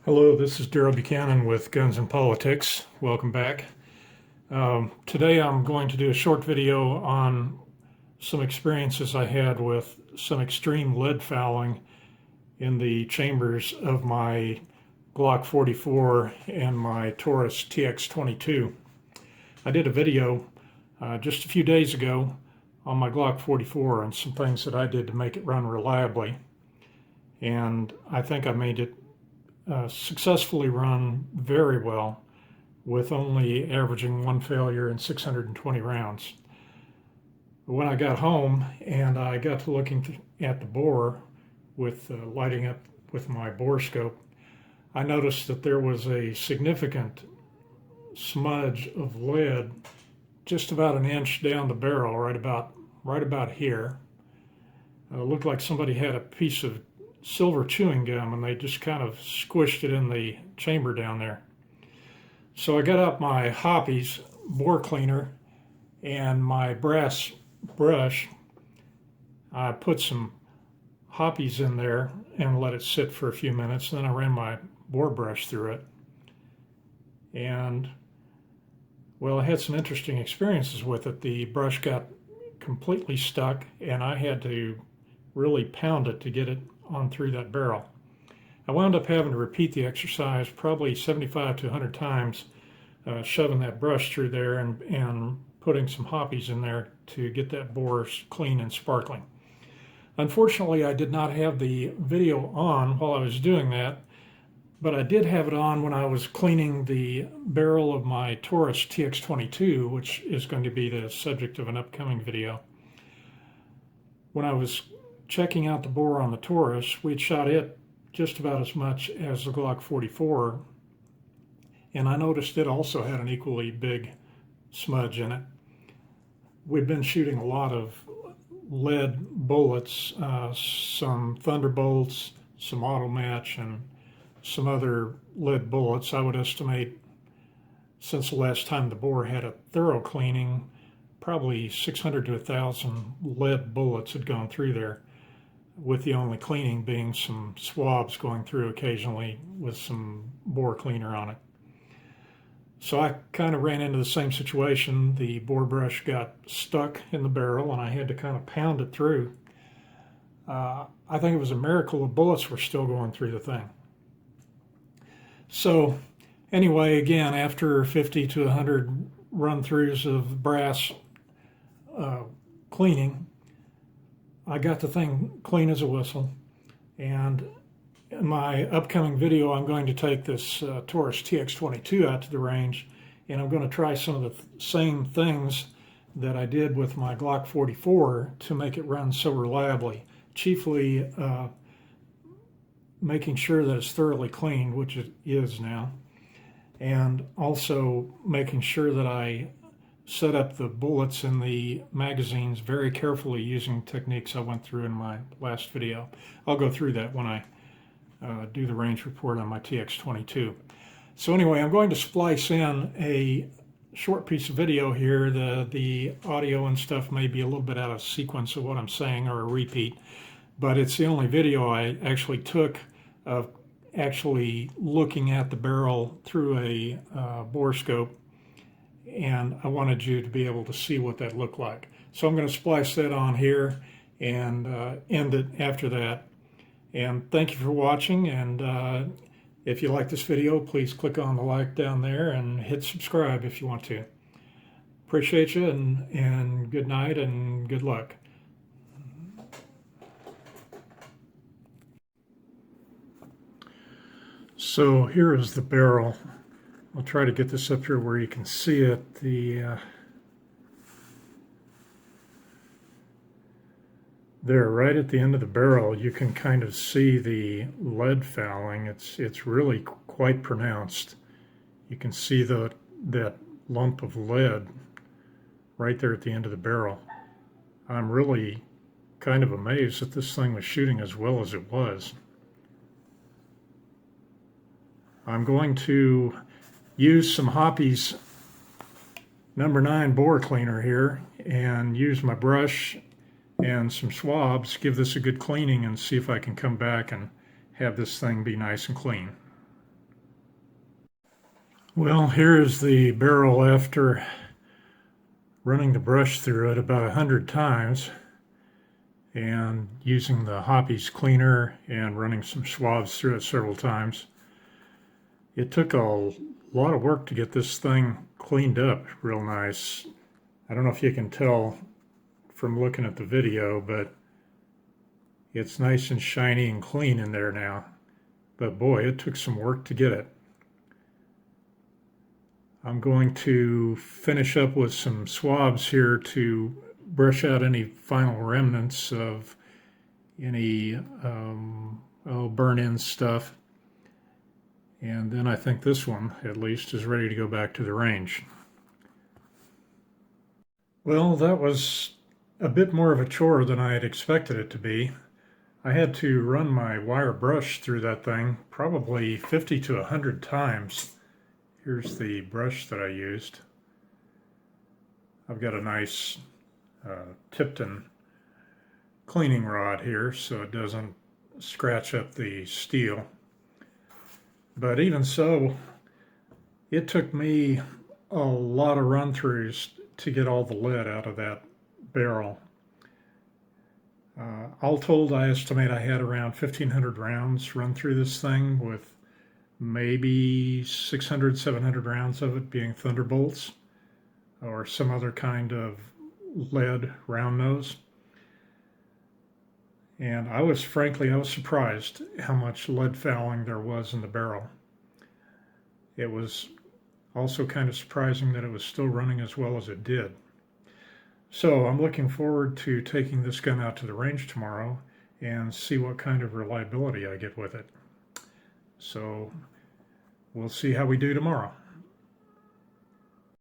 Hello, this is Daryl Buchanan with Guns and Politics. Welcome back. Today I'm going to do a short video on some experiences I had with some extreme lead fouling in the chambers of my Glock 44 and my Taurus TX-22. I did a video just a few days ago on my Glock 44 and some things that I did to make it run reliably. And I think I made it successfully run very well with only averaging one failure in 620 rounds. When I got home and I got to looking at the bore with lighting up with my bore scope, I noticed that there was a significant smudge of lead just about an inch down the barrel, right about here. It looked like somebody had a piece of silver chewing gum and they just kind of squished it in the chamber down there. So I got out my Hoppies bore cleaner and my brass brush. I put some Hoppies in there and let it sit for a few minutes. Then I ran my bore brush through it. And well, I had some interesting experiences with it. The brush got completely stuck and I had to really pound it to get it on through that barrel. I wound up having to repeat the exercise probably 75 to 100 times, shoving that brush through there and putting some Hoppies in there to get that bore clean and sparkling. Unfortunately, I did not have the video on while I was doing that, but I did have it on when I was cleaning the barrel of my Taurus TX-22, which is going to be the subject of an upcoming video. When I was checking out the bore on the Taurus, we'd shot it just about as much as the Glock 44, and I noticed it also had an equally big smudge in it. We've been shooting a lot of lead bullets, some Thunderbolts, some Auto Match, and some other lead bullets. I would estimate since the last time the bore had a thorough cleaning, probably 600 to 1,000 lead bullets had gone through there, with the only cleaning being some swabs going through occasionally with some bore cleaner on it. So I kind of ran into the same situation. The bore brush got stuck in the barrel and I had to kind of pound it through. I think it was a miracle the bullets were still going through the thing. So anyway, again, after 50 to 100 run-throughs of brass cleaning, I got the thing clean as a whistle, and in my upcoming video I'm going to take this Taurus TX-22 out to the range, and I'm going to try some of the same things that I did with my Glock 44 to make it run so reliably, chiefly making sure that it's thoroughly cleaned, which it is now, and also making sure that I set up the bullets in the magazines very carefully using techniques I went through in my last video. I'll go through that when I do the range report on my TX-22. So anyway, I'm going to splice in a short piece of video here. The audio and stuff may be a little bit out of sequence of what I'm saying or a repeat, but it's the only video I actually took of actually looking at the barrel through a bore scope, and I wanted you to be able to see what that looked like. So I'm going to splice that on here and end it after that. And thank you for watching, and if you like this video, please click on the like down there and hit subscribe if you want to. Appreciate you, and good night and good luck. So here is the barrel. I'll try to get this up here where you can see it. There, right at the end of the barrel, you can kind of see the lead fouling. It's really quite pronounced. You can see that lump of lead right there at the end of the barrel. I'm really kind of amazed that this thing was shooting as well as it was. I'm going to use some Hoppies number 9 bore cleaner here and use my brush and some swabs, give this a good cleaning, and see if I can come back and have this thing be nice and clean. Well, here is the barrel after running the brush through it about 100 times and using the Hoppies cleaner and running some swabs through it several times. It took a lot of work to get this thing cleaned up real nice. I don't know if you can tell from looking at the video, but it's nice and shiny and clean in there now. But boy, it took some work to get it. I'm going to finish up with some swabs here to brush out any final remnants of any burn-in stuff. And then I think this one, at least, is ready to go back to the range. Well, that was a bit more of a chore than I had expected it to be. I had to run my wire brush through that thing probably 50 to 100 times. Here's the brush that I used. I've got a nice Tipton cleaning rod here so it doesn't scratch up the steel. But even so, it took me a lot of run-throughs to get all the lead out of that barrel. All told, I estimate I had around 1,500 rounds run through this thing, with maybe 600, 700 rounds of it being Thunderbolts or some other kind of lead round nose. And I was surprised how much lead fouling there was in the barrel. It was also kind of surprising that it was still running as well as it did. So I'm looking forward to taking this gun out to the range tomorrow and see what kind of reliability I get with it. So we'll see how we do tomorrow.